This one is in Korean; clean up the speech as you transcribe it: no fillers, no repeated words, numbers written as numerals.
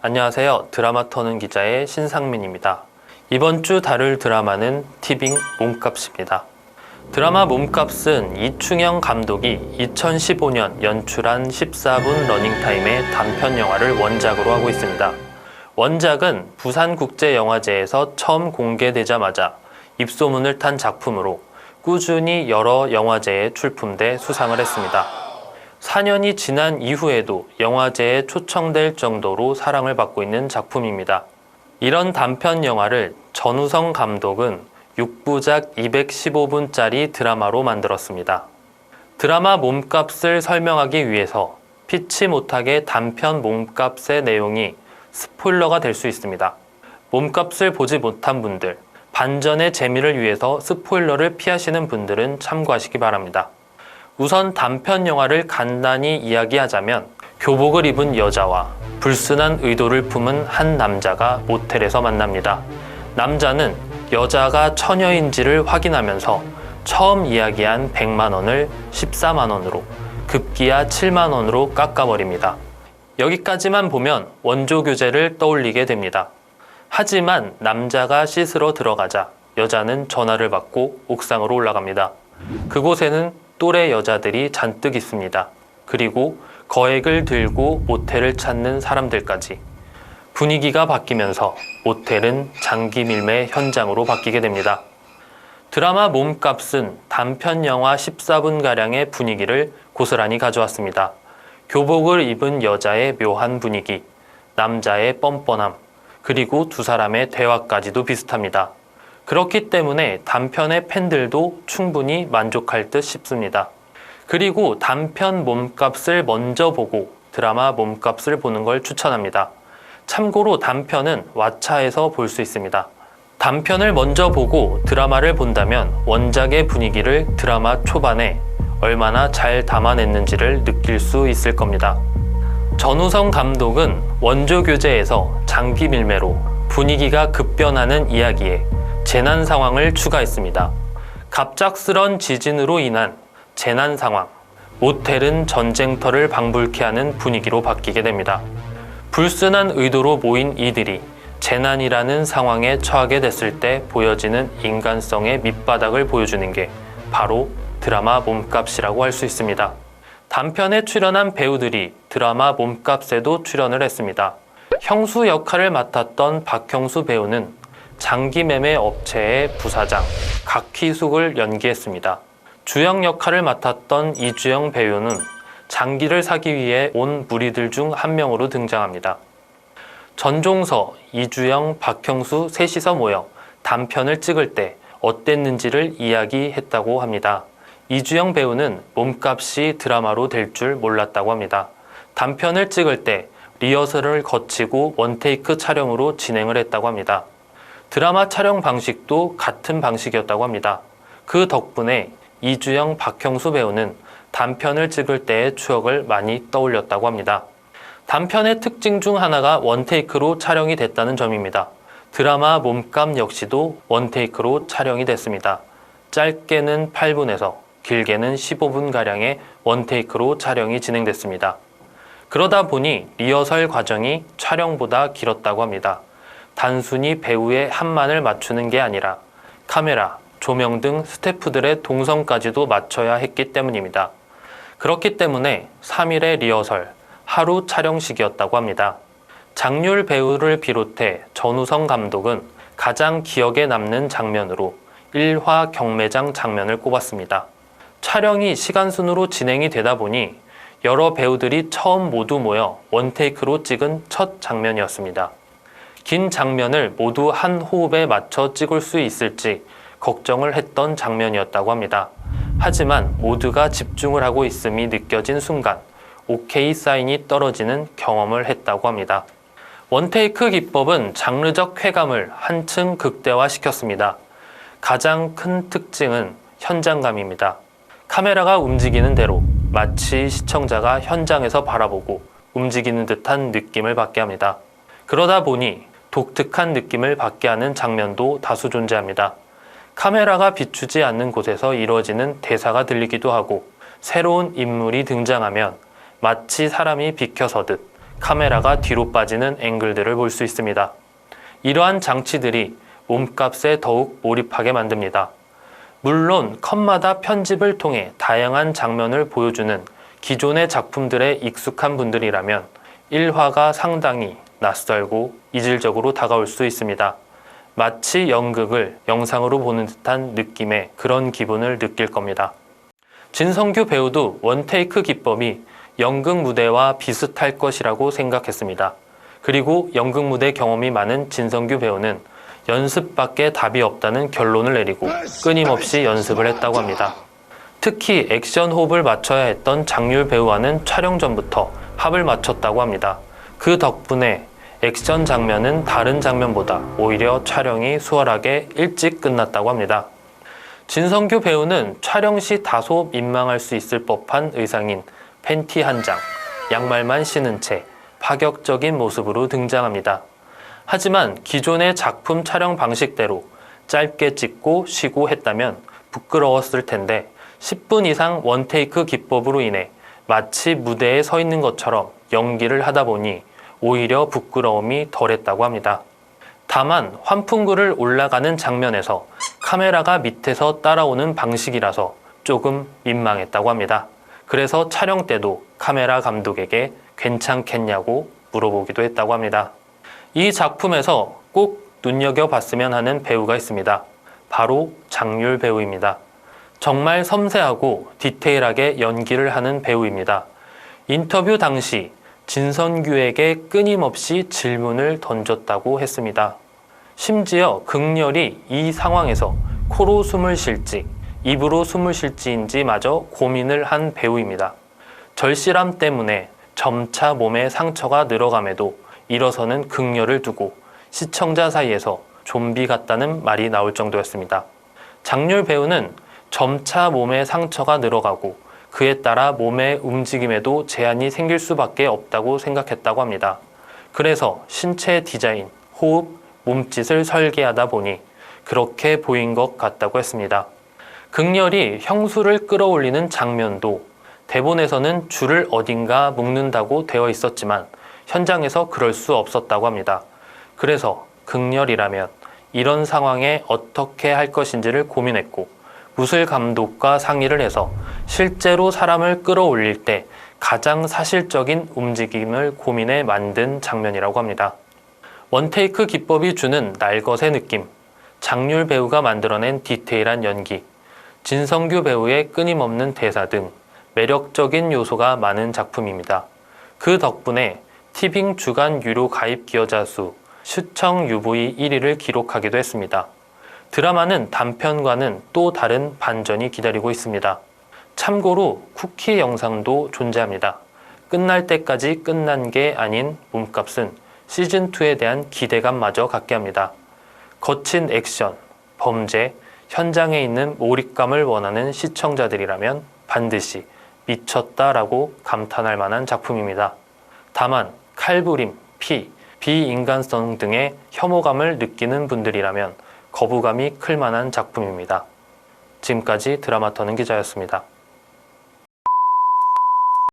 안녕하세요. 드라마 터는 기자의 신상민입니다. 이번 주 다룰 드라마는 티빙 몸값입니다. 드라마 몸값은 이충영 감독이 2015년 연출한 14분 러닝타임의 단편 영화를 원작으로 하고 있습니다. 원작은 부산국제영화제에서 처음 공개되자마자 입소문을 탄 작품으로 꾸준히 여러 영화제에 출품돼 수상을 했습니다. 4년이 지난 이후에도 영화제에 초청될 정도로 사랑을 받고 있는 작품입니다. 이런 단편 영화를 전우성 감독은 6부작 215분짜리 드라마로 만들었습니다. 드라마 몸값을 설명하기 위해서 피치 못하게 단편 몸값의 내용이 스포일러가 될 수 있습니다. 몸값을 보지 못한 분들, 반전의 재미를 위해서 스포일러를 피하시는 분들은 참고하시기 바랍니다. 우선 단편 영화를 간단히 이야기하자면 교복을 입은 여자와 불순한 의도를 품은 한 남자가 모텔에서 만납니다. 남자는 여자가 처녀인지를 확인하면서 처음 이야기한 100만 원을 14만 원으로 급기야 7만 원으로 깎아버립니다. 여기까지만 보면 원조 교제를 떠올리게 됩니다. 하지만 남자가 씻으러 들어가자 여자는 전화를 받고 옥상으로 올라갑니다. 그곳에는 또래 여자들이 잔뜩 있습니다. 그리고 거액을 들고 모텔을 찾는 사람들까지. 분위기가 바뀌면서 모텔은 장기 밀매 현장으로 바뀌게 됩니다. 드라마 몸값은 단편 영화 14분가량의 분위기를 고스란히 가져왔습니다. 교복을 입은 여자의 묘한 분위기, 남자의 뻔뻔함, 그리고 두 사람의 대화까지도 비슷합니다. 그렇기 때문에 단편의 팬들도 충분히 만족할 듯 싶습니다. 그리고 단편 몸값을 먼저 보고 드라마 몸값을 보는 걸 추천합니다. 참고로 단편은 왓챠에서 볼 수 있습니다. 단편을 먼저 보고 드라마를 본다면 원작의 분위기를 드라마 초반에 얼마나 잘 담아냈는지를 느낄 수 있을 겁니다. 전우성 감독은 원조 교제에서 장기 밀매로 분위기가 급변하는 이야기에 재난 상황을 추가했습니다. 갑작스런 지진으로 인한 재난 상황, 모텔은 전쟁터를 방불케 하는 분위기로 바뀌게 됩니다. 불순한 의도로 모인 이들이 재난이라는 상황에 처하게 됐을 때 보여지는 인간성의 밑바닥을 보여주는 게 바로 드라마 몸값이라고 할 수 있습니다. 단편에 출연한 배우들이 드라마 몸값에도 출연을 했습니다. 형수 역할을 맡았던 박형수 배우는 장기 매매 업체의 부사장 각희숙을 연기했습니다. 주영 역할을 맡았던 이주영 배우는 장기를 사기 위해 온 무리들 중 한 명으로 등장합니다. 전종서, 이주영, 박형수 셋이서 모여 단편을 찍을 때 어땠는지를 이야기했다고 합니다. 이주영 배우는 몸값이 드라마로 될 줄 몰랐다고 합니다. 단편을 찍을 때 리허설을 거치고 원테이크 촬영으로 진행을 했다고 합니다. 드라마 촬영 방식도 같은 방식이었다고 합니다. 그 덕분에 이주영, 박형수 배우는 단편을 찍을 때의 추억을 많이 떠올렸다고 합니다. 단편의 특징 중 하나가 원테이크로 촬영이 됐다는 점입니다. 드라마 몸값 역시도 원테이크로 촬영이 됐습니다. 짧게는 8분에서 길게는 15분가량의 원테이크로 촬영이 진행됐습니다. 그러다 보니 리허설 과정이 촬영보다 길었다고 합니다. 단순히 배우의 한만을 맞추는 게 아니라 카메라, 조명 등 스태프들의 동선까지도 맞춰야 했기 때문입니다. 그렇기 때문에 3일의 리허설, 하루 촬영식이었다고 합니다. 장률 배우를 비롯해 전우성 감독은 가장 기억에 남는 장면으로 1화 경매장 장면을 꼽았습니다. 촬영이 시간순으로 진행이 되다 보니 여러 배우들이 처음 모두 모여 원테이크로 찍은 첫 장면이었습니다. 긴 장면을 모두 한 호흡에 맞춰 찍을 수 있을지 걱정을 했던 장면이었다고 합니다. 하지만 모두가 집중을 하고 있음이 느껴진 순간 오케이 사인이 떨어지는 경험을 했다고 합니다. 원테이크 기법은 장르적 쾌감을 한층 극대화시켰습니다. 가장 큰 특징은 현장감입니다. 카메라가 움직이는 대로 마치 시청자가 현장에서 바라보고 움직이는 듯한 느낌을 받게 합니다. 그러다 보니 독특한 느낌을 받게 하는 장면도 다수 존재합니다. 카메라가 비추지 않는 곳에서 이루어지는 대사가 들리기도 하고 새로운 인물이 등장하면 마치 사람이 비켜서듯 카메라가 뒤로 빠지는 앵글들을 볼 수 있습니다. 이러한 장치들이 몸값에 더욱 몰입하게 만듭니다. 물론 컷마다 편집을 통해 다양한 장면을 보여주는 기존의 작품들에 익숙한 분들이라면 1화가 상당히 낯설고 이질적으로 다가올 수 있습니다. 마치 연극을 영상으로 보는 듯한 느낌의 그런 기분을 느낄 겁니다. 진성규 배우도 원테이크 기법이 연극 무대와 비슷할 것이라고 생각했습니다. 그리고 연극 무대 경험이 많은 진성규 배우는 연습밖에 답이 없다는 결론을 내리고 끊임없이 연습을 했다고 합니다. 특히 액션 호흡을 맞춰야 했던 장률 배우와는 촬영 전부터 합을 맞췄다고 합니다. 그 덕분에 액션 장면은 다른 장면보다 오히려 촬영이 수월하게 일찍 끝났다고 합니다. 진성규 배우는 촬영 시 다소 민망할 수 있을 법한 의상인 팬티 한 장, 양말만 신은 채 파격적인 모습으로 등장합니다. 하지만 기존의 작품 촬영 방식대로 짧게 찍고 쉬고 했다면 부끄러웠을 텐데 10분 이상 원테이크 기법으로 인해 마치 무대에 서 있는 것처럼 연기를 하다 보니 오히려 부끄러움이 덜했다고 합니다. 다만 환풍구를 올라가는 장면에서 카메라가 밑에서 따라오는 방식이라서 조금 민망했다고 합니다. 그래서 촬영 때도 카메라 감독에게 괜찮겠냐고 물어보기도 했다고 합니다. 이 작품에서 꼭 눈여겨봤으면 하는 배우가 있습니다. 바로 장률 배우입니다. 정말 섬세하고 디테일하게 연기를 하는 배우입니다. 인터뷰 당시 진성규에게 끊임없이 질문을 던졌다고 했습니다. 심지어 극렬히 이 상황에서 코로 숨을 쉴지 입으로 숨을 쉴지인지 마저 고민을 한 배우입니다. 절실함 때문에 점차 몸에 상처가 늘어감에도 일어서는 극렬을 두고 시청자 사이에서 좀비 같다는 말이 나올 정도였습니다. 장률 배우는 점차 몸에 상처가 늘어가고 그에 따라 몸의 움직임에도 제한이 생길 수밖에 없다고 생각했다고 합니다. 그래서 신체 디자인, 호흡, 몸짓을 설계하다 보니 그렇게 보인 것 같다고 했습니다. 극렬히 형수를 끌어올리는 장면도 대본에서는 줄을 어딘가 묶는다고 되어 있었지만 현장에서 그럴 수 없었다고 합니다. 그래서 극렬이라면 이런 상황에 어떻게 할 것인지를 고민했고 무술 감독과 상의를 해서 실제로 사람을 끌어올릴 때 가장 사실적인 움직임을 고민해 만든 장면이라고 합니다. 원테이크 기법이 주는 날것의 느낌, 장률 배우가 만들어낸 디테일한 연기, 진성규 배우의 끊임없는 대사 등 매력적인 요소가 많은 작품입니다. 그 덕분에 티빙 주간 유료 가입 기여자 수 시청 UV 1위를 기록하기도 했습니다. 드라마는 단편과는 또 다른 반전이 기다리고 있습니다. 참고로 쿠키 영상도 존재합니다. 끝날 때까지 끝난 게 아닌 몸값은 시즌2에 대한 기대감마저 갖게 합니다. 거친 액션, 범죄, 현장에 있는 몰입감을 원하는 시청자들이라면 반드시 미쳤다라고 감탄할 만한 작품입니다. 다만 칼부림, 피, 비인간성 등의 혐오감을 느끼는 분들이라면 거부감이 클 만한 작품입니다. 지금까지 드라마터는 기자였습니다.